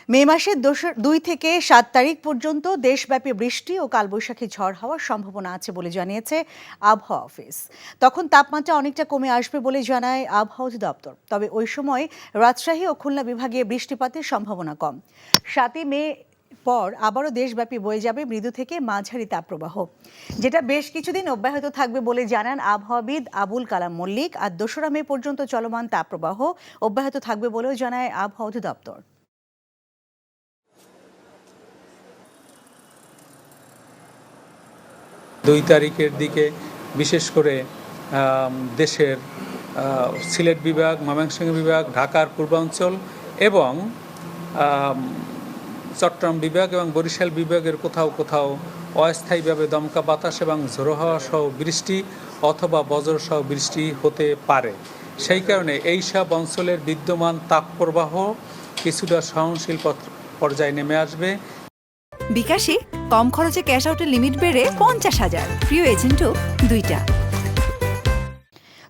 মে মাসের 2 থেকে 7 তারিখ পর্যন্ত দেশব্যাপী বৃষ্টি ও কালবৈশাখী ঝড় হওয়ার সম্ভাবনা আছে বলে জানিয়েছে আবহাওয়া অফিস। তখন তাপমাত্রা অনেকটা কমে আসবে বলে জানায় আবহাওয়া অধিদপ্তর। তবে ওই সময় রাজশাহী ও খুলনা বিভাগে বৃষ্টিপাতের সম্ভাবনা কম। 7 মে পর আবারও দেশব্যাপী বয়ে যাবে মৃদু থেকে মাঝারি তাপপ্রবাহ, যেটা বেশ কিছুদিন অব্যাহত থাকবে বলে জানান আবহাওয়াবিদ আবুল কালাম মল্লিক। আর 2রা মে পর্যন্ত চলমান তাপপ্রবাহ অব্যাহত থাকবে বলেও জানায় আবহাওয়া অধিদপ্তর। 2 তারিখের দিকে বিশেষ করে দেশের সিলেট বিভাগ, ময়মনসিংহ বিভাগ, ঢাকার পূর্বাঞ্চল এবং চট্টগ্রাম বিভাগ এবং বরিশাল বিভাগের কোথাও কোথাও অস্থায়ীভাবে দমকা বাতাস এবং ঝোড়ো হাওয়া সহ বৃষ্টি অথবা বজ্রসহ বৃষ্টি হতে পারে। সেই কারণে এই সব অঞ্চলের বিদ্যমান তাপপ্রবাহ কিছুটা সহনশীল পর্যায়ে নেমে আসবে। বিকাশে কম খরচে ক্যাশ আউটের লিমিট বেড়ে 50,000, প্রিয় এজেন্টও 2টা।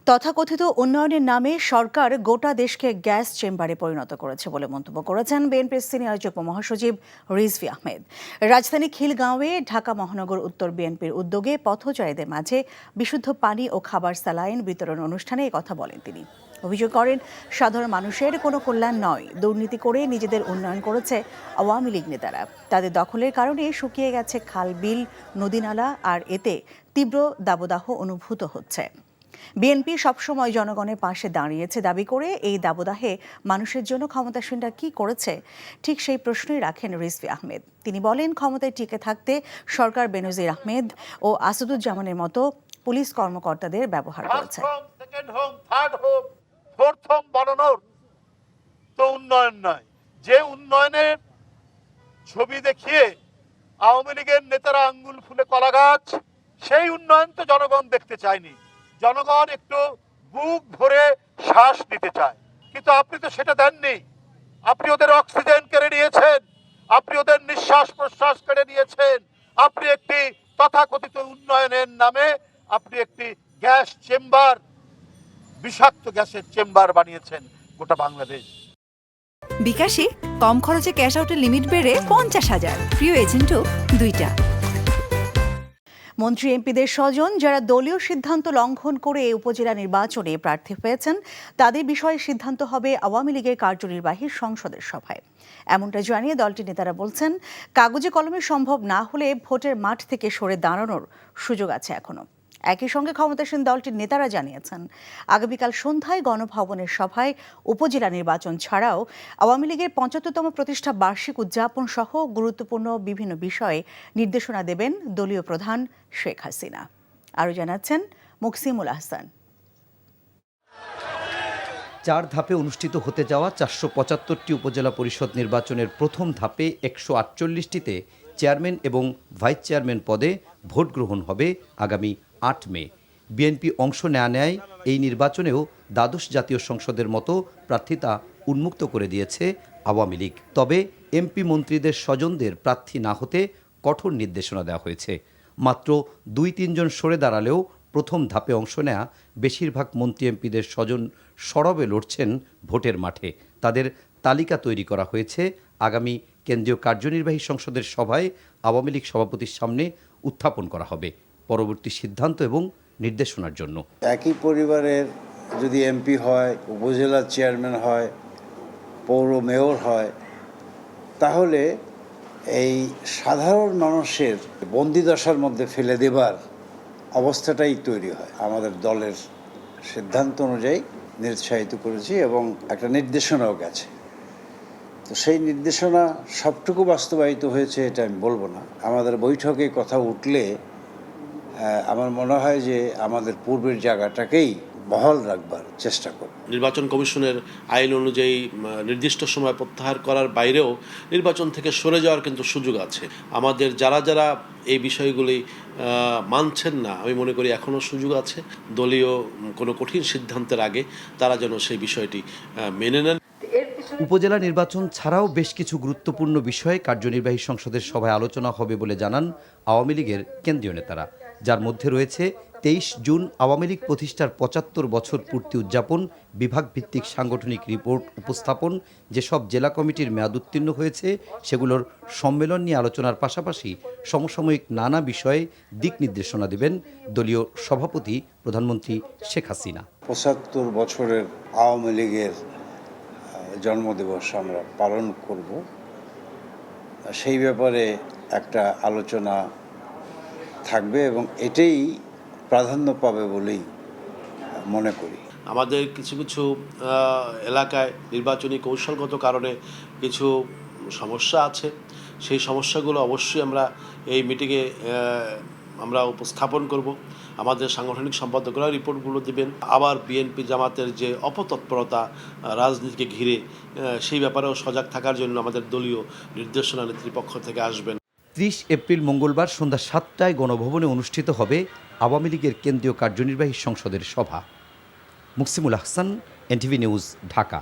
তথাকথিত উন্নয়নের নামে সরকার গোটা দেশকে গ্যাস চেম্বারে পরিণত করেছে বলে মন্তব্য করেছেন বিএনপির সিনিয়র যুগ্ম মহাসচিব রিজভী আহমেদ। রাজধানী খিলগাঁওয়ে ঢাকা মহানগর উত্তর বিএনপির উদ্যোগে পথচারীদের মাঝে বিশুদ্ধ পানি ও খাবার স্যালাইন বিতরণ অনুষ্ঠানে কথা বলেন তিনি। অভিযোগ করেন, সাধারণ মানুষের কোনো কল্যাণ নয়, দুর্নীতি করে নিজেদের উন্নয়ন করেছে আওয়ামী লীগ নেতারা। তাদের দখলের কারণে শুকিয়ে গেছে খাল, বিল, নদীনালা, আর এতে তীব্র দাবদাহ অনুভূত হচ্ছে। বিএনপি সবসময় জনগণের পাশে দাঁড়িয়েছে দাবি করে এই দাবদাহে মানুষের জন্য ক্ষমতাসীনরা কি করেছে, ঠিক সেই প্রশ্নই রাখেন রিজভী আহমেদ। তিনি বলেন, ক্ষমতায় টিকে থাকতে সরকার বেনজির আহমেদ ও আসাদুজ্জামানের মতো পুলিশ কর্মকর্তাদের ব্যবহার করেছে। বানানোর তো উন্নয়ন নয়, যে উন্নয়নের ছবি দেখিয়ে আওয়ামী লীগের নেতারা আঙ্গুল ফুলে কলা গাছ, সেই উন্নয়ন তো জনগণ দেখতে চায়নি। জনগণ একটু বুক ভরে শ্বাস নিতে চায়, কিন্তু আপনি তো সেটা দেননি। আপনি ওদের অক্সিজেন কেড়ে নিয়েছেন, আপনি ওদের নিঃশ্বাস প্রশ্বাস কেড়ে নিয়েছেন। আপনি একটি তথাকথিত উন্নয়নের নামে আপনি একটি গ্যাস চেম্বার, বিষাক্ত গ্যাসের চেম্বার বানিয়েছেন গোটা বাংলাদেশ। বিকাশে কম খরচে ক্যাশ আউটের লিমিট বেড়ে 50,000, প্রিয় এজেন্টও 2টা। মন্ত্রী এমপিদের স্বজন যারা দলীয় সিদ্ধান্ত লঙ্ঘন করে উপজেলা নির্বাচনে প্রার্থী হয়েছেন, তাদের বিষয়ে সিদ্ধান্ত হবে আওয়ামী লীগের কার্যনির্বাহী সংসদের সভায়। এমনটা জানিয়ে দলটির নেতারা বলছেন, কাগজে কলমে সম্ভব না হলে ভোটের মাঠ থেকে সরে দাঁড়ানোর সুযোগ আছে এখনো। একই সঙ্গে ক্ষমতাসীন দলটির নেতারা জানিয়েছেন, আগামীকাল সন্ধ্যায় গণভবনের সভায় উপজেলা নির্বাচন ছাড়াও আওয়ামী লীগের 75তম প্রতিষ্ঠা বার্ষিক উদযাপন সহ গুরুত্বপূর্ণ বিভিন্ন বিষয়ে নির্দেশনা দেবেন দলীয় প্রধান শেখ হাসিনা। আরও জানাচ্ছেন মুকসিমুল আহসান। 4 ধাপে অনুষ্ঠিত হতে যাওয়া 475টি উপজেলা পরিষদ নির্বাচনের প্রথম ধাপে 148টিতে চেয়ারম্যান এবং ভাইস চেয়ারম্যান পদে ভোট গ্রহণ হবে আগামী 8 মে। বিএনপি অংশ নেয় এই নির্বাচনেও দ্বাদশ জাতীয় সংসদের মতো প্রার্থিতা উন্মুক্ত করে দিয়েছে আওয়ামী লীগ। তবে এমপি মন্ত্রীদের স্বজনদের প্রার্থী না হতে কঠোর নির্দেশনা দেওয়া হয়েছে। মাত্র 2-3 জন সরে দাঁড়ালেও প্রথম ধাপে অংশ নেয়া বেশিরভাগ মন্ত্রী এমপিদের স্বজন সরবে লড়ছেন ভোটের মাঠে। তাদের তালিকা তৈরি করা হয়েছে আগামী কেন্দ্রীয় কার্যনির্বাহী সংসদের সভায় আওয়ামী লীগ সভাপতির সামনে উত্থাপন করা হবে পরবর্তী সিদ্ধান্ত এবং নির্দেশনার জন্য। একই পরিবারের যদি এমপি হয়, উপজেলা চেয়ারম্যান হয়, পৌর মেয়র হয়, তাহলে এই সাধারণ মানুষের বন্দিদশার মধ্যে ফেলে দেবার অবস্থাটাই তৈরি হয়। আমাদের দলের সিদ্ধান্ত অনুযায়ী নিরুৎসাহিত করেছি এবং একটা নির্দেশনাও গেছে। তো সেই নির্দেশনা সবটুকু বাস্তবায়িত হয়েছে এটা আমি বলবো না। আমাদের বৈঠকে কথা উঠলে আমার মনে হয় যে আমাদের পূর্বের জায়গাটাকেই বহাল রাখবার চেষ্টা করব। নির্বাচন কমিশনের আইন অনুযায়ী নির্দিষ্ট সময় প্রত্যাহার করার বাইরেও নির্বাচন থেকে সরে যাওয়ার কিন্তু সুযোগ আছে। আমাদের যারা এই বিষয়গুলি মানছেন না, আমি মনে করি এখনও সুযোগ আছে। দলীয় কোনো কঠিন সিদ্ধান্তের আগে তারা যেন সেই বিষয়টি মেনে নেন। উপজেলা নির্বাচন ছাড়াও বেশ কিছু গুরুত্বপূর্ণ বিষয়ে কার্যনির্বাহী সংসদের সভায় আলোচনা হবে বলে জানান আওয়ামী লীগের কেন্দ্রীয় নেতারা। যার মধ্যে রয়েছে 23 জুন আওয়ামী লীগ প্রতিষ্ঠার 75 বছর পূর্তি উদযাপন, বিভাগভিত্তিক সাংগঠনিক রিপোর্ট উপস্থাপন, যেসব জেলা কমিটির মেয়াদ উত্তীর্ণ হয়েছে সেগুলোর সম্মেলন নিয়ে আলোচনার পাশাপাশি সমসাময়িক নানা বিষয়ে দিক নির্দেশনা দেবেন দলীয় সভাপতি প্রধানমন্ত্রী শেখ হাসিনা। 75 বছরের আওয়ামী লীগের জন্মদিবস আমরা পালন করব, সেই ব্যাপারে একটা আলোচনা থাকবে এবং এটাই প্রাধান্য পাবে বলেই মনে করি। আমাদের কিছু কিছু এলাকায় নির্বাচনী কৌশলগত কারণে কিছু সমস্যা আছে, সেই সমস্যাগুলো অবশ্যই আমরা এই মিটিংয়ে আমরা উপস্থাপন করব। আমাদের সাংগঠনিক সম্পাদকরা রিপোর্টগুলো দিবেন। আবার বিএনপি জামাতের যে অপতৎপরতা রাজনীতিকে ঘিরে, সেই ব্যাপারেও সজাগ থাকার জন্য আমাদের দলীয় নির্দেশনা নেতৃপক্ষ থেকে আসবেন। 30 এপ্রিল মঙ্গলবার সন্ধ্যা 7টায় গণভবনে অনুষ্ঠিত হবে আওয়ামী লীগের কেন্দ্রীয় কার্যনির্বাহী সংসদের সভা। Muksimul Ahsan, NTV news, Dhaka.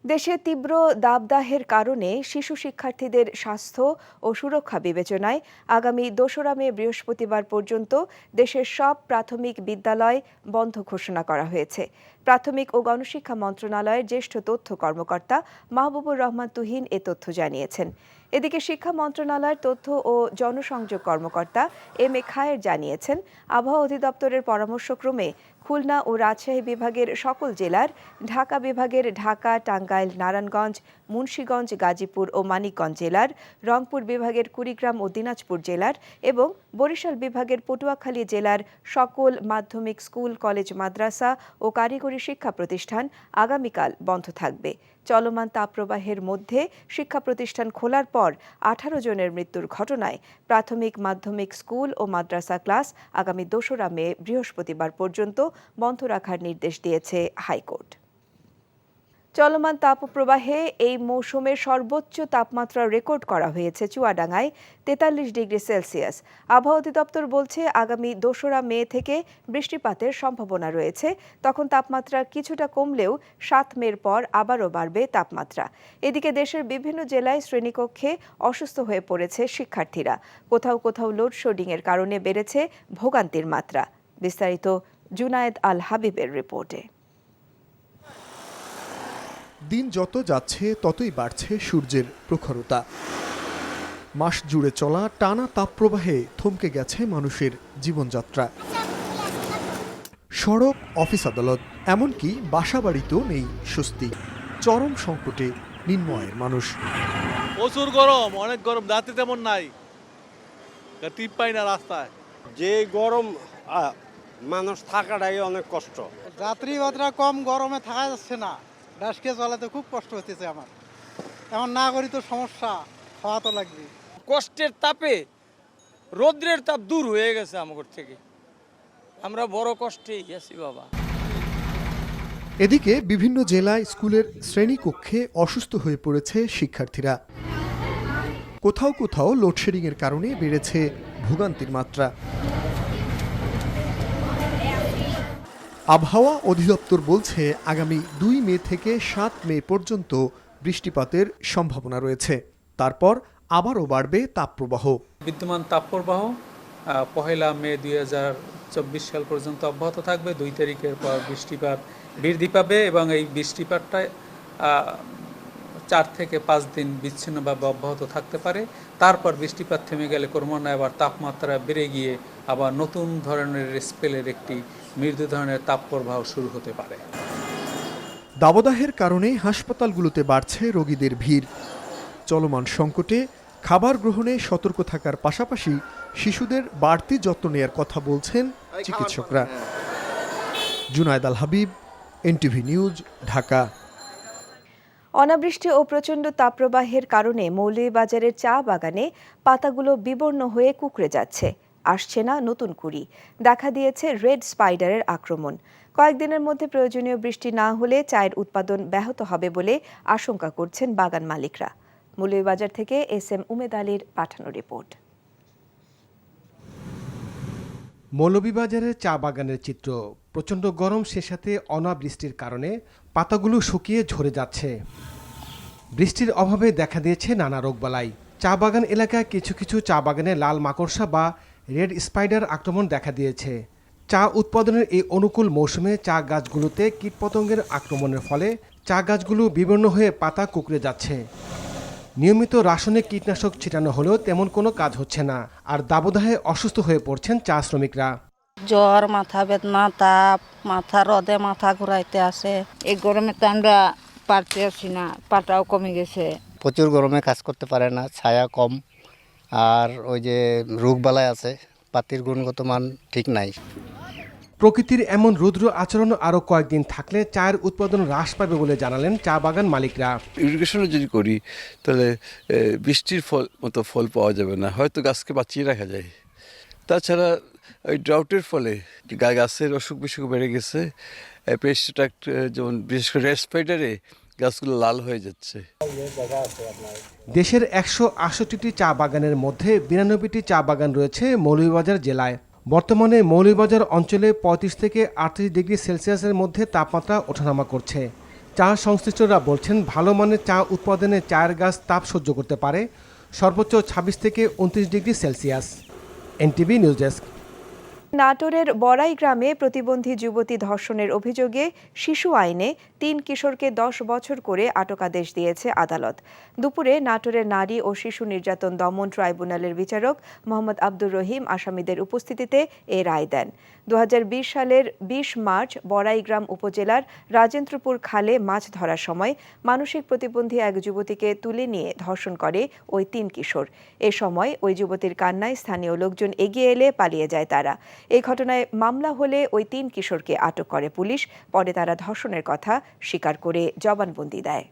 দেশে তীব্র দাবদাহের কারণে শিশু শিক্ষার্থীদের স্বাস্থ্য ও সুরক্ষা বিবেচনায় আগামী 2রা মে বৃহস্পতিবার পর্যন্ত দেশের সব প্রাথমিক বিদ্যালয় বন্ধ ঘোষণা করা হয়েছে। প্রাথমিক ও গণশিক্ষা মন্ত্রণালয়ের জ্যেষ্ঠ তথ্য কর্মকর্তা মাহবুবুর রহমান তুহিন এ তথ্য জানিয়েছেন। এদিকে শিক্ষা মন্ত্রণালয়ের তথ্য ও জনসংযোগ কর্মকর্তা এম এ খায়ের জানিয়েছেন, আবহাওয়া অধিদপ্তরের পরামর্শক্রমে খুলনা ও রাজশাহী বিভাগের সকল জেলার, ঢাকা বিভাগের ঢাকা, টাঙ্গাইল, নারায়ণগঞ্জ, মুন্সিগঞ্জ, গাজীপুর ও মানিকগঞ্জ জেলার, রংপুর বিভাগের কুড়িগ্রাম ও দিনাজপুর জেলার এবং বরিশাল বিভাগের পটুয়াখালী জেলার সকল মাধ্যমিক স্কুল, কলেজ, মাদ্রাসা ও কারিগরি শিক্ষা প্রতিষ্ঠান আগামীকাল বন্ধ থাকবে। চলমান তাপপ্রবাহের মধ্যে শিক্ষা প্রতিষ্ঠান খোলার পর 18 জনের মৃত্যুর ঘটনায় প্রাথমিক, মাধ্যমিক স্কুল ও মাদ্রাসা ক্লাস আগামী 2রা মে বৃহস্পতিবার পর্যন্ত বন্ধ রাখার নির্দেশ দিয়েছে হাইকোর্ট। চলমান তাপপ্রবাহে এই মৌসুমের সর্বোচ্চ তাপমাত্রা রেকর্ড করা হয়েছে চুয়াডাঙ্গায় 43 ডিগ্রি সেলসিয়াস। আবহাওয়া অধিদপ্তর বলছে, আগামী 2রা মে থেকে বৃষ্টিপাতের সম্ভাবনা রয়েছে। তখন তাপমাত্রা কিছুটা কমলেও 7 মের পর আবারও বাড়বে তাপমাত্রা। এদিকে দেশের বিভিন্ন জেলায় শ্রেণীকক্ষে অসুস্থ হয়ে পড়েছে শিক্ষার্থীরা। কোথাও কোথাও লোডশেডিংয়ের কারণে বেড়েছে ভোগান্তির মাত্রা। বিস্তারিত জুনায়েদ আল হাবিবের রিপোর্টে। দিন যত যাচ্ছে ততই বাড়ছে সূর্যের প্রখরতা। মাস জুড়ে চলা টানা তাপপ্রবাহে থমকে গেছে মানুষের জীবনযাত্রা। সড়ক, অফিস আদালত, এমনকি বাসাবাড়িতেও নেই স্বস্তি। চরম সংকটে নিম্নআয়ের মানুষ। প্রচুর গরম, অনেক গরম, রাতে তেমন নাই, টিপ পাই না রাস্তায়। যে গরম, মানুষ থাকাটাই অনেক কষ্ট। রাত্রি মাত্রা কম গরমে থাকা যাচ্ছে না, রাস্কে চালাতে খুব কষ্ট হতেছে আমার। এমন না করি তো সমস্যা, খাওয়া তো লাগবে। কষ্টের তাপে রৌদ্রের তাপ দূর হয়ে গেছে আমাদের থেকে, আমরা বড় কষ্টেই আছি বাবা। এদিকে বিভিন্ন জেলায় স্কুলের শ্রেণীকক্ষে অসুস্থ হয়ে পড়েছে শিক্ষার্থীরা। কোথাও কোথাও লোডশেডিংয়ের কারণে বেড়েছে ভোগান্তির মাত্রা। আবহাওয়া অধিদপ্তর বলছে, আগামী 2 মে থেকে 7 মে পর্যন্ত বৃষ্টিপাতের সম্ভাবনা রয়েছে। তারপর আবারও বাড়বে তাপপ্রবাহ। বিদ্যমান তাপপ্রবাহ 1 মে 2024 সাল পর্যন্ত অব্যাহত থাকবে। 2 তারিখের পর বৃষ্টিপাত বৃদ্ধি পাবে এবং এই বৃষ্টিপাতটা 4 থেকে 5 দিন বিচ্ছিন্নভাবে অব্যাহত থাকতে পারে। তারপর বৃষ্টিপাত থেমে গেলে ক্রমান্বয়ে আবার তাপমাত্রা বেড়ে গিয়ে আবার নতুন ধরনের স্পেলের একটি মৃদু ধরনের তাপপ্রবাহ শুরু হতে পারে। দাবদাহের কারণে হাসপাতালগুলোতে বাড়ছে রোগীদের ভিড়। চলমান সংকটে খাবার গ্রহণে সতর্ক থাকার পাশাপাশি শিশুদের বাড়তি যত্ন নেয়ার কথা বলছেন চিকিৎসকরা। জুনায়েদ আল হাবিব, এনটিভি নিউজ, ঢাকা। অনাবৃষ্টি ও প্রচণ্ড তাপপ্রবাহের কারণে মৌলভীবাজারের চা বাগানে পাতাগুলো বিবর্ণ হয়ে কুঁকড়ে যাচ্ছে। আসছে না নতুন কুড়ি। দেখা দিয়েছে রেড স্পাইডারের আক্রমণ। কয়েকদিনের মধ্যে প্রয়োজনীয় বৃষ্টি না হলে চায়ের উৎপাদন ব্যাহত হবে বলে আশঙ্কা করছেন বাগান মালিকরা। মৌলভীবাজার থেকে এস.এম. উমেদ আলীর পাঠানো রিপোর্ট। মৌলভীবাজারের চা বাগানের চিত্র। প্রচণ্ড গরম, সে সাথে অনাবৃষ্টির কারণে পাতাগুলো শুকিয়ে ঝরে যাচ্ছে। বৃষ্টির অভাবে দেখা দিয়েছে নানা রোগবালাই। চা বাগান এলাকায় কিছু কিছু চা বাগানে লাল মাকড়সা বা রেড স্পাইডার আক্রমণ দেখা দিয়েছে। চা উৎপাদনের এই অনুকূল মৌসুমে চা গাছগুলোতে কীটপতঙ্গের আক্রমণের ফলে চা গাছগুলো বিবর্ণ হয়ে পাতা কুঁকড়ে যাচ্ছে। নিয়মিত রাসায়নিক কীটনাশক ছিটানো হলেও তেমন কোনো কাজ হচ্ছে না, আর দাবদাহে অসুস্থ হয়ে পড়ছেন চা শ্রমিকরা। জ্বর, মাথা বেদনা, তাপ, মাথা রদে মাথা ঘুরাইতে আসে। এই গরমে তো আমরা পারতে আসি না, পাটাও কমে গেছে। প্রচুর গরমে কাজ করতে পারে না, ছায়া কম, আর ওই যে রোগবালাই আছে, পাতির গুণগত মান ঠিক নাই। প্রকৃতির এমন রুদ্র আচরণ আরও কয়েকদিন থাকলে চায়ের উৎপাদন হ্রাস পাবে বলে জানালেন চা বাগান মালিকরা। ইরিগেশনও যদি করি তাহলে বৃষ্টির মতো ফল পাওয়া যাবে না, হয়তো গাছকে বাঁচিয়ে রাখা যায়। তাছাড়া ওই ড্রাউটের ফলে গাছের অসুখ বিসুখ বেড়ে গেছে, পেস্টিসাইড যেমন বিশেষ করে রেড স্পাইডারে গাছগুলো লাল হয়ে যাচ্ছে। দেশের 168টি চা বাগানের মধ্যে 92টি চা বাগান রয়েছে মৌলভীবাজার জেলায়। বর্তমানে মৌলভীবাজার অঞ্চলে 35 থেকে 38 ডিগ্রি সেলসিয়াসের মধ্যে তাপমাত্রা ওঠানামা করছে। চা সংশ্লিষ্টরা বলছেন, ভালো মানের চা উৎপাদনে চায়ের গাছ তাপ সহ্য করতে পারে সর্বোচ্চ 26 থেকে 29 degree Celsius. NTV news desk. নাটোরের বড়াই গ্রামে প্রতিবন্ধী যুবতী ধর্ষণের অভিযোগে শিশু আইনে 3 কিশোরকে 10 বছর করে আটকাদেশ দিয়েছে আদালত। দুপুরে নাটোরের নারী ও শিশু নির্যাতন দমন ট্রাইব্যুনালের বিচারক মোহাম্মদ আব্দুর রহিম আসামিদের উপস্থিতিতে এ রায় দেন। 2020 সালের 20 মার্চ বড়াইগ্রাম উপজেলার রাজেন্দ্রপুর খালে মাছ ধরার সময় মানসিক প্রতিবন্ধী এক যুবতীকে তুলে নিয়ে ধর্ষণ করে ওই 3 কিশোর। এ সময় ওই যুবতীর কান্নায় স্থানীয় লোকজন এগিয়ে এলে পালিয়ে যায় তারা। এই ঘটনায় মামলা হলে ওই 3 কিশোরকে আটক করে পুলিশ। পরে তারা ধর্ষণের কথা স্বীকার করে জবানবন্দি দেয়।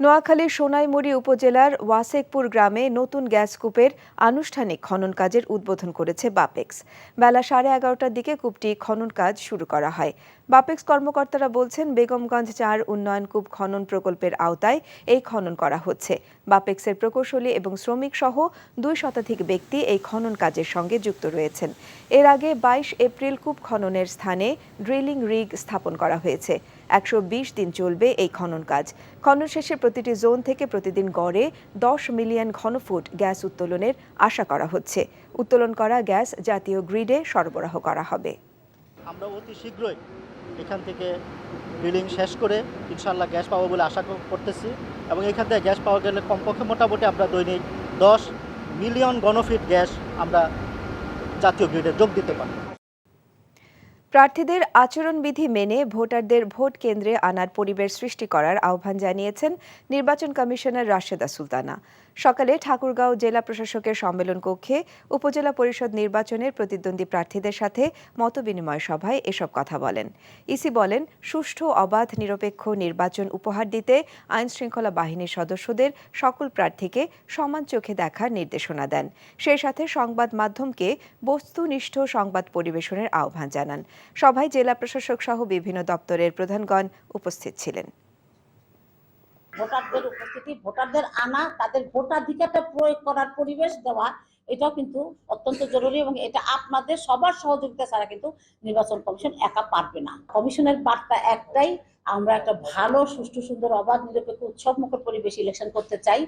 নোয়াখালীর সোনাইমুড়ি উপজেলার ওয়াসেকপুর গ্রামে নতুন গ্যাস কূপের আনুষ্ঠানিক খনন কাজের উদ্বোধন করেছে বাপেক্স। বেলা 11:30টার দিকে কূপটি খনন কাজ শুরু করা হয়। বাপেক্স কর্মকর্তারা বলছেন, বেগমগঞ্জ 4 উন্নয়ন কূপ খনন প্রকল্পের আওতায় এই খনন করা হচ্ছে। বাপেক্সের প্রকৌশলী এবং শ্রমিক সহ 2 শতাধিক ব্যক্তি এই খনন কাজের সঙ্গে যুক্ত রয়েছেন। এর আগে 22 এপ্রিল কূপ খননের স্থানে ড্রিলিং রিগ স্থাপন করা হয়েছে। 120 দিন চলবে এই খনন কাজ। খনন শেষে প্রতিটি জোন থেকে প্রতিদিন গড়ে 10 মিলিয়ন ঘনফুট গ্যাস উত্তোলনের আশা করা হচ্ছে। উত্তোলন করা গ্যাস জাতীয় গ্রিডে সরবরাহ করা হবে। আমরা অতি শীঘ্রই এখান থেকে ড্রিলিং শেষ করে ইনশাআল্লাহ গ্যাস পাবো বলে আশা করতেছি, এবং এখান থেকে গ্যাস পাওয়া গেলে কমপক্ষে মোটামুটি আমরা দৈনিক 10 মিলিয়ন ঘনফিট গ্যাস আমরা জাতীয় গ্রিডে যোগ দিতে পারি। প্রার্থীদের আচরণবিধি মেনে ভোটারদের ভোট কেন্দ্রে আনার পরিবেশ সৃষ্টি করার আহ্বান জানিয়েছেন নির্বাচন কমিশনার রাশেদা সুলতানা। সকালে ঠাকুরগাঁও জেলা প্রশাসকের সম্মেলন কক্ষে উপজেলা পরিষদ নির্বাচনের প্রতিদ্বন্দ্বী প্রার্থীদের সাথে মতবিনিময় সভায় এসব কথা বলেন। ইসি বলেন, সুষ্ঠু, অবাধ, নিরপেক্ষ নির্বাচন উপহার দিতে আইনশৃঙ্খলা বাহিনীর সদস্যদের সকল প্রার্থীকে সমান চোখে দেখার নির্দেশনা দেন। সেই সাথে সংবাদ মাধ্যমকে বস্তুনিষ্ঠ সংবাদ পরিবেশনের আহ্বান জানান। সভায় জেলা প্রশাসক সহ বিভিন্ন দপ্তরের প্রধানগণ উপস্থিত ছিলেন। ভোটারদের উপস্থিতি, ভোটারদের আনা, তাদের ভোটাধিকারটা প্রয়োগ করার পরিবেশ দেওয়া, এটাও কিন্তু অত্যন্ত জরুরি, এবং এটা আপনাদের সবার সহযোগিতা ছাড়া কিন্তু নির্বাচন কমিশন একা পারবে না। কমিশনের বার্তা একটাই, আমরা একটা ভালো, সুষ্ঠু, সুন্দর, অবাধ, নিরপেক্ষ, উৎসবমুখর পরিবেশ ইলেকশন করতে চাই।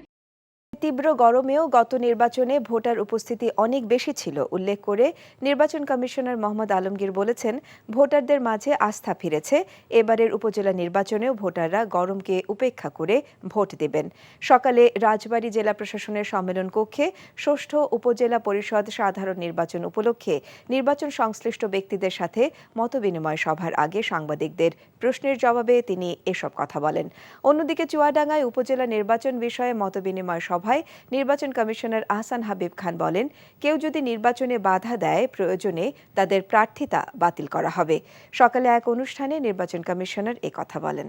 তীব্র গরমেও গত নির্বাচনে ভোটার উপস্থিতি অনেক বেশি ছিল উল্লেখ করে নির্বাচন কমিশনার মোহাম্মদ আলমগীর বলেছেন, ভোটারদের মাঝে আস্থা ফিরেছে। এবারের উপজেলা নির্বাচনেও ভোটাররা গরমকে উপেক্ষা করে ভোট দেবেন। সকালে রাজবাড়ী জেলা প্রশাসনের সম্মেলন কক্ষে ষষ্ঠ উপজেলা পরিষদ সাধারণ নির্বাচন উপলক্ষে নির্বাচন সংশ্লিষ্ট ব্যক্তিদের সাথে মতবিনিময় সভার আগে সাংবাদিকদের প্রশ্নের জবাবে তিনি এসব কথা বলেন। অন্যদিকে চুয়াডাঙ্গায় উপজেলা নির্বাচন বিষয়ে মতবিনিময় সভায় নির্বাচন কমিশনার আহসান হাবিব খান বলেন, কেউ যদি নির্বাচনে বাধা দেয়, প্রয়োজনে তাদের প্রার্থিতা বাতিল করা হবে। সকালে এক অনুষ্ঠানে নির্বাচন কমিশনার কথা বলেন।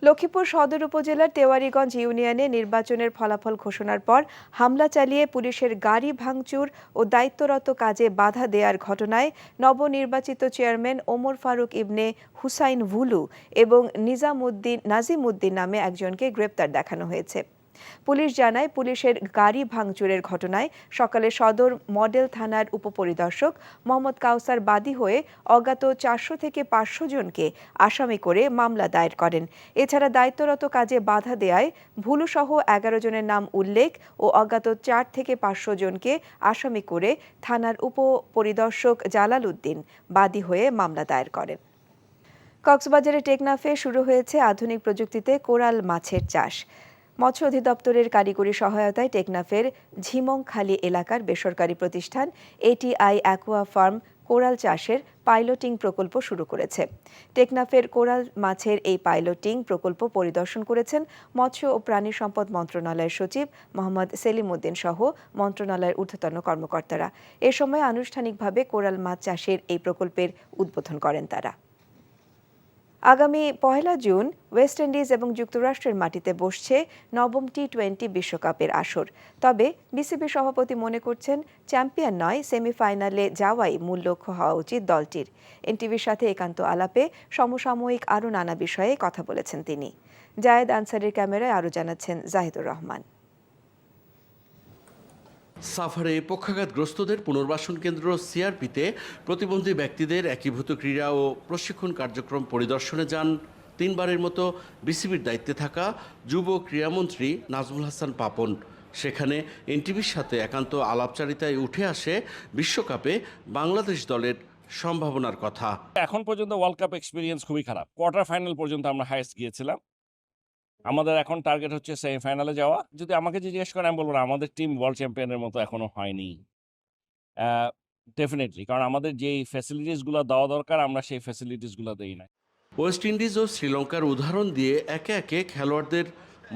লক্ষ্মীপুর সদর উপজেলার তেওয়ারীগঞ্জ ইউনিয়নে নির্বাচনের ফলাফল ঘোষণার পর হামলা চালিয়ে পুলিশের গাড়ি ভাঙচুর ও দায়িত্বরত কাজে বাধা দেওয়ার ঘটনায় নবনির্বাচিত চেয়ারম্যান ওমর ফারুক ইবনে হুসাইন ভুলু এবং নাজিম উদ্দিন নামে একজনকে গ্রেপ্তার দেখানো হয়েছে। পুলিশ জানায়, পুলিশের গাড়ি ভাঙচুরের ঘটনায় সকালে সদর মডেল থানার উপপরিদর্শক মোহাম্মদ কাউসার বাদী হয়ে অজ্ঞাত 400 থেকে 500 জনকে আসামি করে মামলা দায়ের করেন। এছাড়া দায়িত্বরত কাজে বাধা দেয়ায় ভুলুসহ 11 জনের নাম উল্লেখ ও অজ্ঞাত 4 থেকে 500 জনকে আসামি করে থানার উপপরিদর্শক জালাল উদ্দিন বাদী হয়ে মামলা দায়ের করেন। কক্সবাজারের টেকনাফে শুরু হয়েছে আধুনিক প্রযুক্তিতে কোরাল মাছের চাষ। মৎস্য অধিদপ্তরের কারিগরি সহায়তায় টেকনাফের ঝিমংখালী এলাকার বেসরকারি প্রতিষ্ঠান এটিআই অ্যাকোয়া ফার্ম কোরাল চাষের পাইলটিং প্রকল্প শুরু করেছে। টেকনাফের কোরাল মাছের এই পাইলটিং প্রকল্প পরিদর্শন করেছেন মৎস্য ও প্রাণী সম্পদ মন্ত্রণালয়ের সচিব মোহাম্মদ সেলিম উদ্দিন সহ মন্ত্রণালয়ের ঊর্ধ্বতন কর্মকর্তারা। এ সময় আনুষ্ঠানিকভাবে কোরাল মাছ চাষের এই প্রকল্পের উদ্বোধন করেন তারা। আগামী 1 জুন ওয়েস্ট ইন্ডিজ এবং যুক্তরাষ্ট্রের মাটিতে বসছে নবম টি-20 বিশ্বকাপের আসর। তবে বিসিবি সভাপতি মনে করছেন, চ্যাম্পিয়ন নয়, সেমিফাইনালে যাওয়াই মূল লক্ষ্য হওয়া উচিত দলটির। এনটিভির সাথে একান্ত আলাপে সমসাময়িক আরও নানা বিষয়ে কথা বলেছেন তিনি। জায়েদ আনসারের ক্যামেরায় আরও জানাচ্ছেন জাহিদুর রহমান। সাফারে পক্ষাঘাতগ্রস্তদের পুনর্বাসন কেন্দ্র সিআরপিতে প্রতিবন্ধী ব্যক্তিদের একীভূত ক্রীড়া ও প্রশিক্ষণ কার্যক্রম পরিদর্শনে যান 3 বারের মতো বিসিবির দায়িত্বে থাকা যুব ক্রীড়ামন্ত্রী নাজমুল হাসান পাপন। সেখানে এনটিভির সাথে একান্ত আলাপচারিতায় উঠে আসে বিশ্বকাপে বাংলাদেশ দলের সম্ভাবনার কথা। এখন পর্যন্ত ওয়ার্ল্ড কাপ এক্সপিরিয়েন্স খুবই খারাপ। কোয়ার্টার ফাইনাল পর্যন্ত আমরা হাইয়েস্ট গিয়েছিলাম। আমাদের এখন টার্গেট হচ্ছে সেমিফাইনালে যাওয়া। যদি আমাকে জিজ্ঞেস করেন, আমি বলবো না, আমাদের টিম ওয়ার্ল্ড চ্যাম্পিয়নের মতো এখনো হয়নি ডেফিনেটলি, কারণ আমাদের যেই ফ্যাসিলিটিসগুলো দেওয়া দরকার আমরা সেই ফ্যাসিলিটিসগুলো দেই না। ওয়েস্ট ইন্ডিজ ও শ্রীলঙ্কার উদাহরণ দিয়ে একে একে খেলোয়াড়দের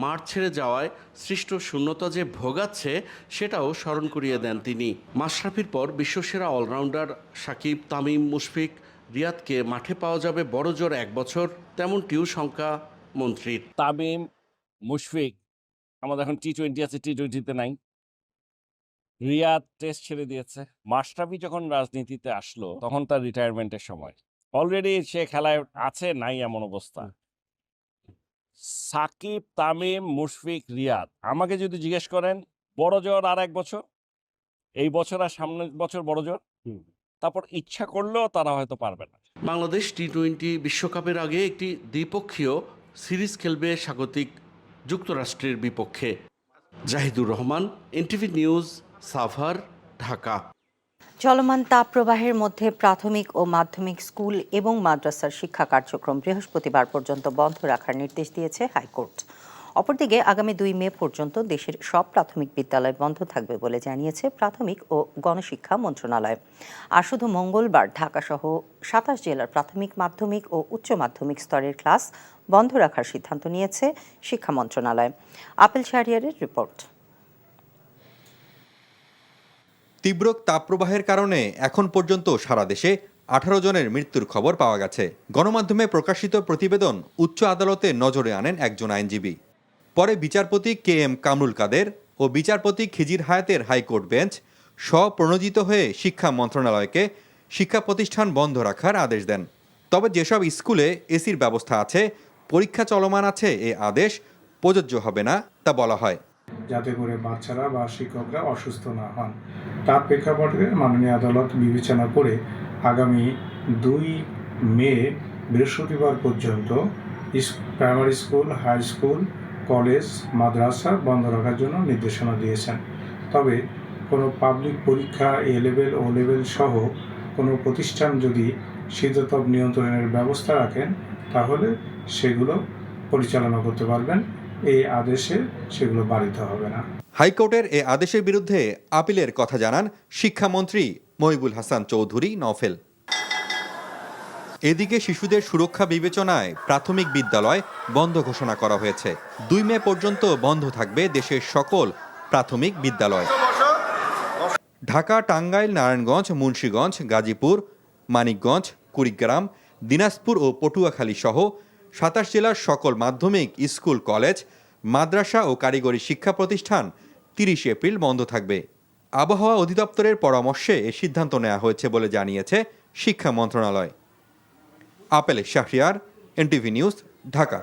মাঠ ছেড়ে যাওয়ায় সৃষ্ট শূন্যতা যে ভোগাচ্ছে সেটাও স্মরণ করিয়ে দেন তিনি। মাশরাফির পর বিশ্বসেরা অলরাউন্ডার সাকিব, তামিম, মুশফিক, রিয়াদকে মাঠে পাওয়া যাবে বড় জোর 1 বছর, তেমনটিও শঙ্কা মন্ত্রীর। তামিম, মুশফিক, আমাদের এখন টি-20 আছে, টি-20তে নাই। রিয়াদ টেস্ট ছেড়ে দিয়েছে। মাশরাফি যখন রাজনীতিতে আসলো তখন তার রিটায়ারমেন্টের সময়, অলরেডি সে খেলায় আছে নাই এমন অবস্থা। সাকিব, তামিম, মুশফিক, রিয়াদ, আমাকে যদি জিজ্ঞেস করেন বড় জোর আর 1 বছর, এই বছর আর সামনের বছর বড় জোর, তারপর ইচ্ছা করলেও তারা হয়তো পারবে না। বাংলাদেশ টি-20 বিশ্বকাপের আগে একটি দ্বিপক্ষীয় সিরিজ খেলবে স্বাগতিক যুক্তরাষ্ট্রের বিপক্ষে। Zahidur Rahman, NTV news, Savar, Dhaka. চলমান তাপপ্রবাহের মধ্যে প্রাথমিক ও মাধ্যমিক স্কুল এবং মাদ্রাসার শিক্ষা কার্যক্রম বৃহস্পতিবার পর্যন্ত বন্ধ রাখার নির্দেশ দিয়েছে হাইকোর্ট। অপরদিকে আগামী 2 মে পর্যন্ত দেশের সব প্রাথমিক বিদ্যালয় বন্ধ থাকবে বলে জানিয়েছে প্রাথমিক ও গণশিক্ষা মন্ত্রণালয়। আর শুধু মঙ্গলবার ঢাকাসহ 27 জেলার প্রাথমিক, মাধ্যমিক ও উচ্চ মাধ্যমিক স্তরের ক্লাস বন্ধ রাখার সিদ্ধান্ত নিয়েছে শিক্ষা মন্ত্রণালয়। আপেল শাহরিয়ারের রিপোর্ট। তীব্র তাপপ্রবাহের কারণে এখন পর্যন্ত সারা দেশে 18 জনের মৃত্যুর খবর পাওয়া গেছে। গণমাধ্যমে প্রকাশিত প্রতিবেদন উচ্চ আদালতে নজরে আনেন একজন আইনজীবী। পরে বিচারপতি KM কামরুল কাদের ও বিচারপতি খিজির হায়াতের হাইকোর্ট বেঞ্চ স্বপ্রণোদিত হয়ে শিক্ষা মন্ত্রণালয়কে শিক্ষা প্রতিষ্ঠান বন্ধ রাখার আদেশ দেন। তবে যেসব স্কুলে এসির ব্যবস্থা আছে, পরীক্ষা চলমান আছে, এ আদেশ প্রযোজ্য হবে না তা বলা হয়, যাতে করে বাচ্চারা বা শিক্ষকরা অসুস্থ না হন। তার প্রেক্ষাপটে মাননীয় আদালত বিবেচনা করে আগামী 2 মে বৃহস্পতিবার পর্যন্ত primary school, high school, college, মাদ্রাসা বন্ধ রাখার জন্য নির্দেশনা দিয়েছেন। তবে কোনো পাবলিক পরীক্ষা A লেভেল, O লেভেল সহ কোনো প্রতিষ্ঠান যদি শীততাপ নিয়ন্ত্রণের ব্যবস্থা রাখেন তাহলে সেগুলো পরিচালনা করতে পারবেন। এই আদেশে সেগুলো বাড়িতে হবে না। হাইকোর্টের এ আদেশের বিরুদ্ধে আপিলের কথা জানান শিক্ষামন্ত্রী মহিবুল হাসান চৌধুরী নওফেল। এদিকে শিশুদের সুরক্ষা বিবেচনায় প্রাথমিক বিদ্যালয় বন্ধ ঘোষণা করা হয়েছে। 2 মে পর্যন্ত বন্ধ থাকবে দেশের সকল প্রাথমিক বিদ্যালয়। ঢাকা, টাঙ্গাইল, নারায়ণগঞ্জ, মুন্সিগঞ্জ, গাজীপুর, মানিকগঞ্জ, কুড়িগ্রাম, দিনাজপুর ও পটুয়াখালী সহ 27 জেলার সকল মাধ্যমিক স্কুল, কলেজ, মাদ্রাসা ও কারিগরি শিক্ষা প্রতিষ্ঠান 30 এপ্রিল বন্ধ থাকবে। আবহাওয়া অধিদপ্তরের পরামর্শে এ সিদ্ধান্ত নেওয়া হয়েছে বলে জানিয়েছে শিক্ষা মন্ত্রণালয়। Apple Shahriar, NTV news, Dhaka.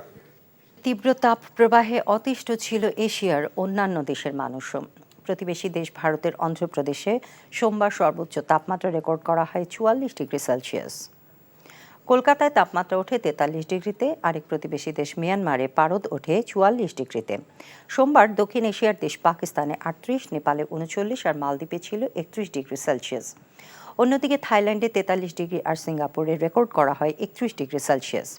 তীব্র তাপ প্রবাহে অতিষ্ঠ ছিল এশিয়ার অন্যান্য দেশের মানুষও। প্রতিবেশী দেশ ভারতের অন্ধ্রপ্রদেশে সোমবার সর্বোচ্চ তাপমাত্রা রেকর্ড করা হয় ৪৪ ডিগ্রি সেলসিয়াস। কলকাতায় তাপমাত্রা ওঠে ৪৩ ডিগ্রিতে, আরেক প্রতিবেশী দেশ মিয়ানমারে পারদ ওঠে ৪৪ ডিগ্রিতে। সোমবার দক্ষিণ এশিয়ার দেশ পাকিস্তানে ৩৮, নেপালে ৩৯ আর মালদ্বীপে ছিল ৩১ ডিগ্রি সেলসিয়াস। অন্যদিকে থাইল্যান্ডে ৪৩ ডিগ্রি আর সিঙ্গাপুরে রেকর্ড করা হয় ৩১ ডিগ্রি সেলসিয়াস।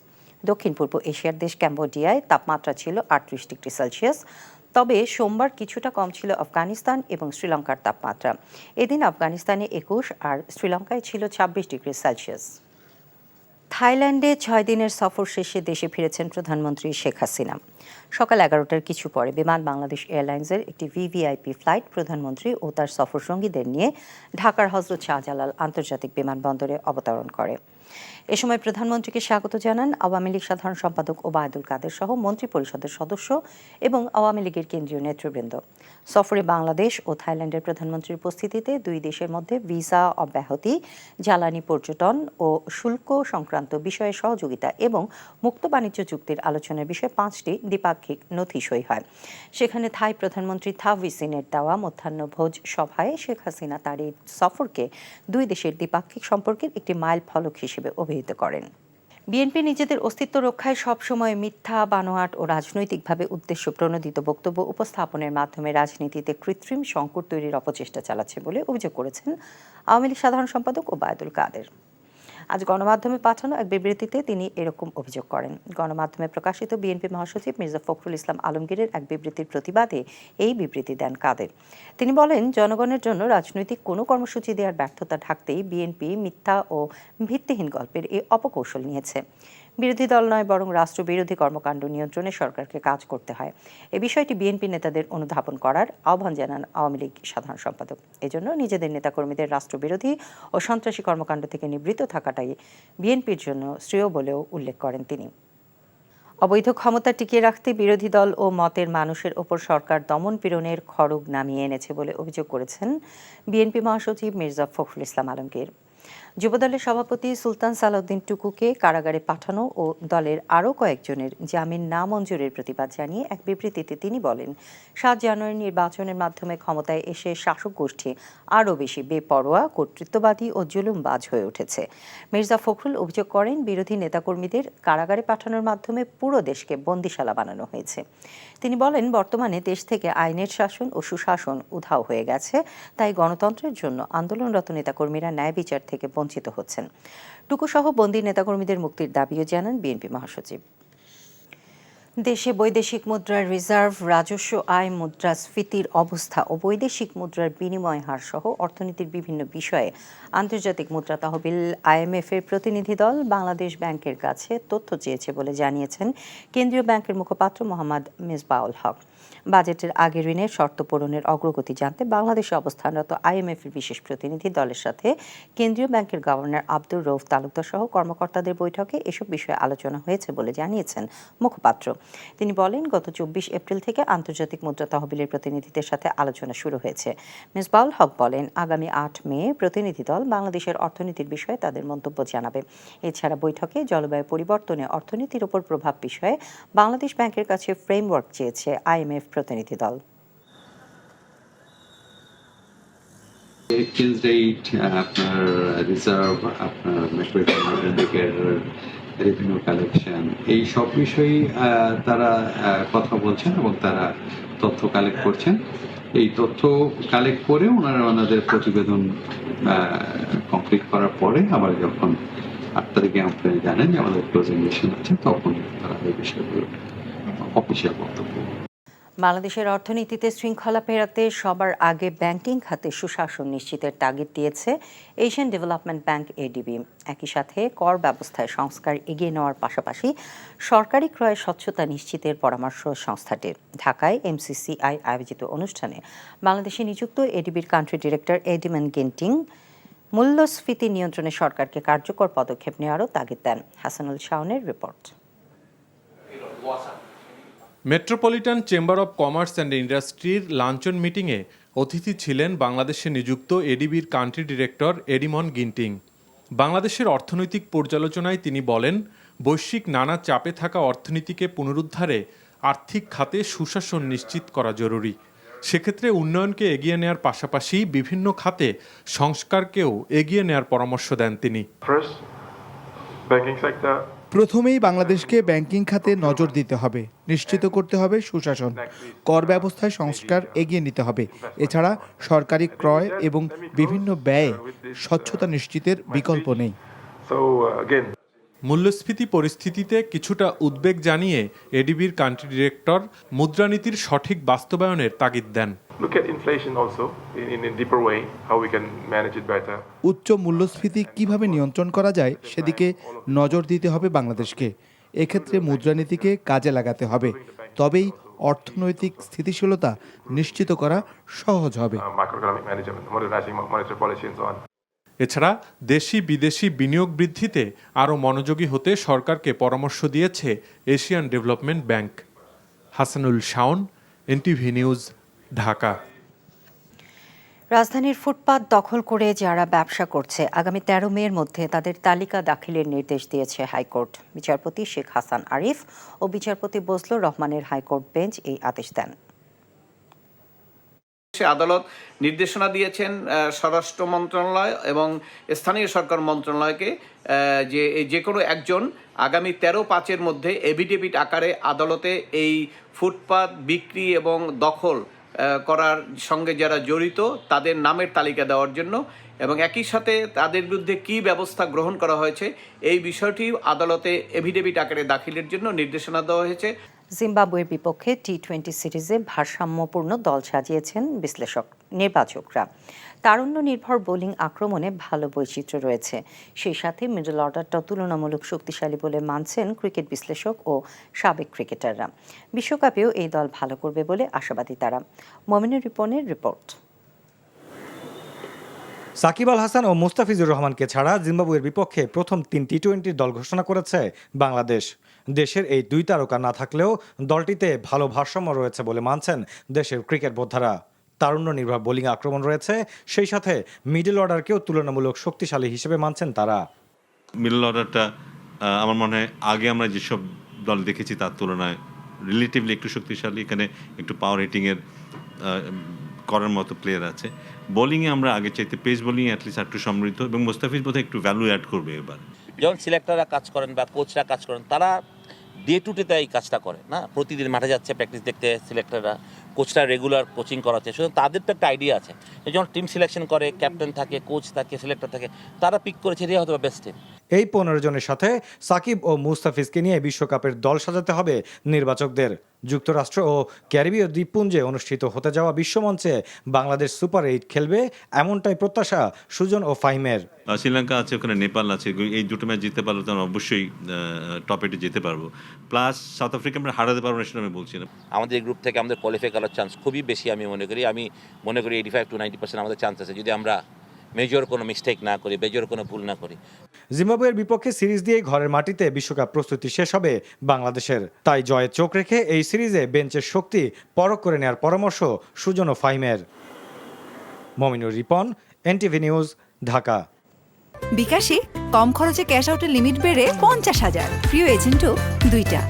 দক্ষিণ পূর্ব এশিয়ার দেশ ক্যাম্বোডিয়ায় তাপমাত্রা ছিল ৩৮ ডিগ্রি সেলসিয়াস। তবে সোমবার কিছুটা কম ছিল আফগানিস্তান এবং শ্রীলঙ্কার তাপমাত্রা। এদিন আফগানিস্তানে ২১ আর শ্রীলঙ্কায় ছিল ২৬ ডিগ্রি সেলসিয়াস। থাইল্যান্ডে ৬ দিনের সফর শেষে দেশে ফিরেছেন প্রধানমন্ত্রী শেখ হাসিনা। সকাল ১১টার কিছু পরে বিমান বাংলাদেশ এয়ারলাইন্সের একটি ভিভিআইপি ফ্লাইট প্রধানমন্ত্রী ও তার সফরসঙ্গীদের নিয়ে ঢাকার হজরত শাহজালাল আন্তর্জাতিক বিমানবন্দরে অবতরণ করে। এ সময় প্রধানমন্ত্রীকে স্বাগত জানান আওয়ামী লীগ সাধারণ সম্পাদক ওবায়দুল কাদের সহ মন্ত্রিপরিষদের সদস্য এবং আওয়ামী লীগের কেন্দ্রীয় নেতৃবৃন্দ। সফরে বাংলাদেশ ও থাইল্যান্ডের প্রধানমন্ত্রীর উপস্থিতিতে দুই দেশের মধ্যে ভিসা অব্যাহতি, জ্বালানি, পর্যটন ও শুল্ক সংক্রান্ত বিষয়ে সহযোগিতা এবং মুক্ত বাণিজ্য চুক্তির আলোচনার বিষয়ে ৫টি দ্বিপাক্ষিক নথি সই হয়। সেখানে থাই প্রধানমন্ত্রী থাভিসিনের দেওয়া মধ্যাহ্নভোজ সভায় শেখ হাসিনা তার এই সফরকে দুই দেশের দ্বিপাক্ষিক সম্পর্কের একটি মাইল ফলক হিসেবে অভিহিত করেন। বিএনপি নিজেদের অস্তিত্ব রক্ষায় সবসময় মিথ্যা, বানোয়াট ও রাজনৈতিকভাবে উদ্দেশ্য প্রণোদিত বক্তব্য উপস্থাপনের মাধ্যমে রাজনীতিতে কৃত্রিম সংকট তৈরির অপচেষ্টা চালাচ্ছে বলে অভিযোগ করেছেন আওয়ামী লীগ সাধারণ সম্পাদক ওবায়দুল কাদের। আজ গণমাধ্যমে পাঠানো এক বিবৃতিতে তিনি এরকম অভিযোগ করেন। গণমাধ্যমে প্রকাশিত বিএনপি মহাসচিব মির্জা ফখরুল ইসলাম আলমগীরের এক বিবৃতির প্রতিবাদে এই বিবৃতি দেন কাদের। তিনি বলেন, জনগণের জন্য রাজনৈতিক কোনো কর্মসূচি দেওয়ার ব্যর্থতা ঢাকতেই বিএনপি মিথ্যা ও ভিত্তিহীন গল্পের এই অপকৌশল নিয়েছে। বিরোধী দল নয়, বরং রাষ্ট্রবিরোধী কর্মকাণ্ড নিয়ন্ত্রণে সরকারকে কাজ করতে হয়। এ বিষয়টি বিএনপি নেতাদের অনুধাবন করার আহ্বান জানান আওয়ামী লীগ সাধারণ সম্পাদক। এজন্য নিজেদের নেতাকর্মীদের রাষ্ট্রবিরোধী ও সন্ত্রাসী কর্মকাণ্ড থেকে নিবৃত্ত থাকাটাই বিএনপির জন্য শ্রেয় বলেও উল্লেখ করেন তিনি। অবৈধ ক্ষমতা টিকিয়ে রাখতে বিরোধী দল ও মতের মানুষের ওপর সরকার দমন পীড়নের খড়গ নামিয়ে এনেছে বলে অভিযোগ করেছেন বিএনপি মহাসচিব মির্জা ফখরুল ইসলাম আলমগীর। যুবদলের সভাপতি সুলতান সালাউদ্দিন টুকুকে কারাগারে পাঠানো ও দলের আরও কয়েকজনের জামিন না মঞ্জুরের প্রতিবাদ জানিয়ে এক বিবৃতিতে তিনি বলেন, ৭ জানুয়ারি নির্বাচনের মাধ্যমে ক্ষমতায় এসে শাসক গোষ্ঠী আরও বেশি বেপরোয়া, কর্তৃত্ববাদী ও জুলুমবাজ হয়ে উঠেছে। মির্জা ফখরুল অভিযোগ করেন, বিরোধী নেতাকর্মীদের কারাগারে পাঠানোর মাধ্যমে পুরো দেশকে বন্দিশালা বানানো হয়েছে। তিনি বলেন, বর্তমানে দেশ থেকে আইনের শাসন ও সুশাসন উধাও হয়ে গেছে, তাই গণতন্ত্রের জন্য আন্দোলনরত নেতাকর্মীরা ন্যায় বিচার থেকে বঞ্চিত হচ্ছেন। টুকুসহ বন্দী নেতাকর্মীদের মুক্তির দাবিও জানান বিএনপি মহাসচিব। দেশে বৈদেশিক মুদ্রার রিজার্ভ, রাজস্ব আয়, মুদ্রাস্ফীতির অবস্থা ও বৈদেশিক মুদ্রার বিনিময় হার সহ অর্থনীতির বিভিন্ন বিষয়ে আন্তর্জাতিক মুদ্রা তহবিল IMF এর প্রতিনিধি দল বাংলাদেশ ব্যাংকের কাছে তথ্য চেয়েছে বলে জানিয়েছেন কেন্দ্রীয় ব্যাংকের মুখপাত্র মোহাম্মদ মিসবাউল হক। বাজেটের আগে ঋণের শর্ত পূরণের অগ্রগতি জানতে বাংলাদেশে অবস্থানরত IMF এর বিশেষ প্রতিনিধি দলের সাথে কেন্দ্রীয় ব্যাংকের গভর্নর আব্দুর রউফ তালুকদার সহ কর্মকর্তাদের বৈঠকে এসব বিষয়ে আলোচনা হয়েছে বলে জানিয়েছেন মুখপাত্র। তিনি বলেন, গত ২৪ এপ্রিল থেকে আন্তর্জাতিক মুদ্রা তহবিলের প্রতিনিধিদের সাথে আলোচনা শুরু হয়েছে। মিসবাউল হক বলেন, আগামী ৮ মে প্রতিনিধি দল বাংলাদেশের অর্থনীতির বিষয়ে তাদের মন্তব্য জানাবে। এছাড়া বৈঠকে জলবায়ু পরিবর্তনে অর্থনীতির উপর প্রভাব বিষয়ে বাংলাদেশ ব্যাংকের কাছে ফ্রেমওয়ার্ক চেয়েছে IMF প্রতিনিধি দল। এক্সচেঞ্জ রেট, আপনার রিজার্ভ, আপনার ম্যাক্রোইকোনমিক রেভিনিউ কালেকশন, এই সব বিষয়েই তারা কথা বলছেন এবং তারা তথ্য কালেক্ট করছেন। এই তথ্য কালেক্ট করে ওনারা ওনাদের প্রতিবেদন কমপ্লিট করার পরে আবার যখন ৮ তারিখে আপনারা জানেন যে আমাদের প্রেজেন্টেশন আছে, তখন তারা এই বিষয়গুলো অফিসিয়াল বক্তব্য। বাংলাদেশের অর্থনীতিতে শৃঙ্খলা ফেরাতে সবার আগে ব্যাংকিং খাতে সুশাসন নিশ্চিতের তাগিদ দিয়েছে এশিয়ান ডেভেলপমেন্ট ব্যাংক ADB। একই সাথে কর ব্যবস্থায় সংস্কার এগিয়ে নেওয়ার পাশাপাশি সরকারি ক্রয়ে স্বচ্ছতা নিশ্চিতের পরামর্শ সংস্থাটির। ঢাকায় MCCI আয়োজিত অনুষ্ঠানে বাংলাদেশে নিযুক্ত ADBর কান্ট্রি ডিরেক্টর এডিমান গিন্টিং মূল্যস্ফীতি নিয়ন্ত্রণে সরকারকে কার্যকর পদক্ষেপ নেওয়ারও তাগিদ দেন। হাসানুল শাওনের report. Metropolitan chamber of commerce and ইন্ডাস্ট্রির লাঞ্চন মিটিংয়ে অতিথি ছিলেন বাংলাদেশে নিযুক্ত ADBর কান্ট্রি ডিরেক্টর এডিমন গিন্টিং। বাংলাদেশের অর্থনৈতিক পর্যালোচনায় তিনি বলেন, বৈশ্বিক নানা চাপে থাকা অর্থনীতিকে পুনরুদ্ধারে আর্থিক খাতে সুশাসন নিশ্চিত করা জরুরি। সেক্ষেত্রে উন্নয়নকে এগিয়ে নেয়ার পাশাপাশি বিভিন্ন খাতে সংস্কারকেও এগিয়ে নেয়ার পরামর্শ দেন তিনি। প্রথমেই বাংলাদেশকে ব্যাংকিং খাতে নজর দিতে হবে, নিশ্চিত করতে হবে সুশাসন, কর ব্যবস্থায় সংস্কার এগিয়ে নিতে হবে। এছাড়া সরকারি ক্রয় এবং বিভিন্ন ব্যয়ে স্বচ্ছতা নিশ্চিতের বিকল্প নেই। মূল্যস্ফীতি পরিস্থিতিতে কিছুটা উদ্বেগ জানিয়ে এডিবির কান্ট্রি ডিরেক্টর মুদ্রানীতির সঠিক বাস্তবায়নের তাগিদ দেন। উচ্চ মূল্যস্ফীতি কিভাবে নিয়ন্ত্রণ করা যায় সেদিকে নজর দিতে হবে বাংলাদেশকে। এক্ষেত্রে মুদ্রানীতিকে কাজে লাগাতে হবে, তবেই অর্থনৈতিক স্থিতিশীলতা নিশ্চিত করা সহজ হবে। এছাড়া দেশি বিদেশি বিনিয়োগ বৃদ্ধিতে আরও মনোযোগী হতে সরকারকে পরামর্শ দিয়েছে Asian development bank. Hasanul Shaon, NTV news, Dhaka. রাজধানীর ফুটপাত দখল করে যারা ব্যবসা করছে আগামী 13 মের মধ্যে তাদের তালিকা দাখিলের নির্দেশ দিয়েছে হাইকোর্ট। বিচারপতি শেখ হাসান আরিফ ও বিচারপতি বজলুর রহমানের হাইকোর্ট বেঞ্চ এই আদেশ দেন। আদালত নির্দেশনা দিয়েছেন স্বরাষ্ট্র মন্ত্রণালয় এবং স্থানীয় সরকার মন্ত্রণালয়কে যে কোনো একজন আগামী 13/5-এর মধ্যে এফিডেভিট আকারে আদালতে এই ফুটপাত বিক্রি এবং দখল করার সঙ্গে যারা জড়িত তাদের নামের তালিকা দেওয়ার জন্য এবং একই সাথে তাদের বিরুদ্ধে কী ব্যবস্থা গ্রহণ করা হয়েছে এই বিষয়টি আদালতে এফিডেভিট আকারে দাখিলের জন্য নির্দেশনা দেওয়া হয়েছে। জিম্বাবুয়ের বিপক্ষে টি-20 সিরিজে ভারসাম্যপূর্ণ দল সাজিয়েছেন নির্বাচকরা। তারুণ্য নির্ভর বোলিং আক্রমণে ভালো বৈচিত্র্য রয়েছে, সেই সাথে মিডল অর্ডারটাও তুলনামূলক শক্তিশালী বলে মানছেন ক্রিকেট বিশ্লেষক ও সাবেক ক্রিকেটাররা। বিশ্বকাপেও এই দল ভালো করবে বলে আশাবাদী তারা। মমিনুর রিপনের রিপোর্ট। সাকিব আল হাসান ও মুস্তাফিজুর রহমানকে ছাড়া জিম্বাবুয়ের বিপক্ষে প্রথম 3 টি-20 দল ঘোষণা করেছে বাংলাদেশ। দেশের এই দুই তারকা না থাকলেও দলটিতে ভালো ভারসাম্য রয়েছে বলে মানছেন দেশের ক্রিকেট বোদ্ধারা। তারুণ্য নির্ভর বোলিং আক্রমণ রয়েছে, সেই সাথে মিডল অর্ডারকেও তুলনামূলক শক্তিশালী হিসেবে মানছেন তারা। মিডল অর্ডারটা আমার মনে হয় আগে আমরা যেসব দল দেখেছি তার তুলনায় রিলেটিভলি একটু শক্তিশালী, এখানে একটু পাওয়ার হিটিংয়ের করার মতো প্লেয়ার আছে। বোলিংয়ে আমরা আগে চাইতে পেস বোলিংয়ে অ্যাটলিস্ট একটু সমৃদ্ধ এবং মুস্তাফিজ বোধহয় একটু ভ্যালু অ্যাড করবে এবার। যখন সিলেক্টররা কাজ করেন বা কোচরা কাজ করেন তারা ডে টু ডেতে এই কাজটা করে না, প্রতিদিন মাঠে যাচ্ছে প্র্যাকটিস দেখতে, সিলেক্টররা কোচরা রেগুলার কোচিং করাচ্ছে, সুতরাং তাদের তো একটা আইডিয়া আছে। যখন টিম সিলেকশন করে, ক্যাপ্টেন থাকে, কোচ থাকে, সিলেক্টর থাকে, তারা পিক করেছে এটাই হয়তো বেস্ট টিম। এই 15 জনের সাথে সাকিব ও মুস্তাফিজকে নিয়ে বিশ্বকাপের দল সাজাতে হবে নির্বাচকদের। যুক্তরাষ্ট্র ও ক্যারিবীয় দ্বীপপুঞ্জে অনুষ্ঠিত হতে যাওয়া বিশ্বমঞ্চে বাংলাদেশ সুপার 8 খেলবে, এমনটাই প্রত্যাশা সুজন ও ফাহিমের। শ্রীলঙ্কা আছে, ওখানে নেপাল আছে, এই দুটো ম্যাচ জিততে পারলে তো আমরা অবশ্যই টপ 8-এ যেতে পারবো। প্লাস সাউথ আফ্রিকা আমরা হারাতে পারবো না সেটা আমি বলছি না। আমাদের এই গ্রুপ থেকে আমাদের কোয়ালিফাই করার চান্স খুবই বেশি আমি মনে করি 85 to 90% আমাদের চান্স আছে যদি আমরা মেজর কোনো মিস্টেক না করি, মেজর কোনো ভুল না করি। জিম্বাবুয়ের বিপক্ষে সিরিজ দিয়ে ঘরের মাটিতে বিশ্বকাপ প্রস্তুতি শেষ হবে বাংলাদেশের, তাই জয়ে চোখ রেখে এই সিরিজে বেঞ্চের শক্তি পরখ করে নেওয়ার পরামর্শ সুজন ও ফাহিমের। Mominur Ripon, NTV news, Dhaka. বিকাশে কম খরচে ক্যাশ আউটের লিমিট বেড়ে 50,000, প্রিয় এজেন্টও 2টা।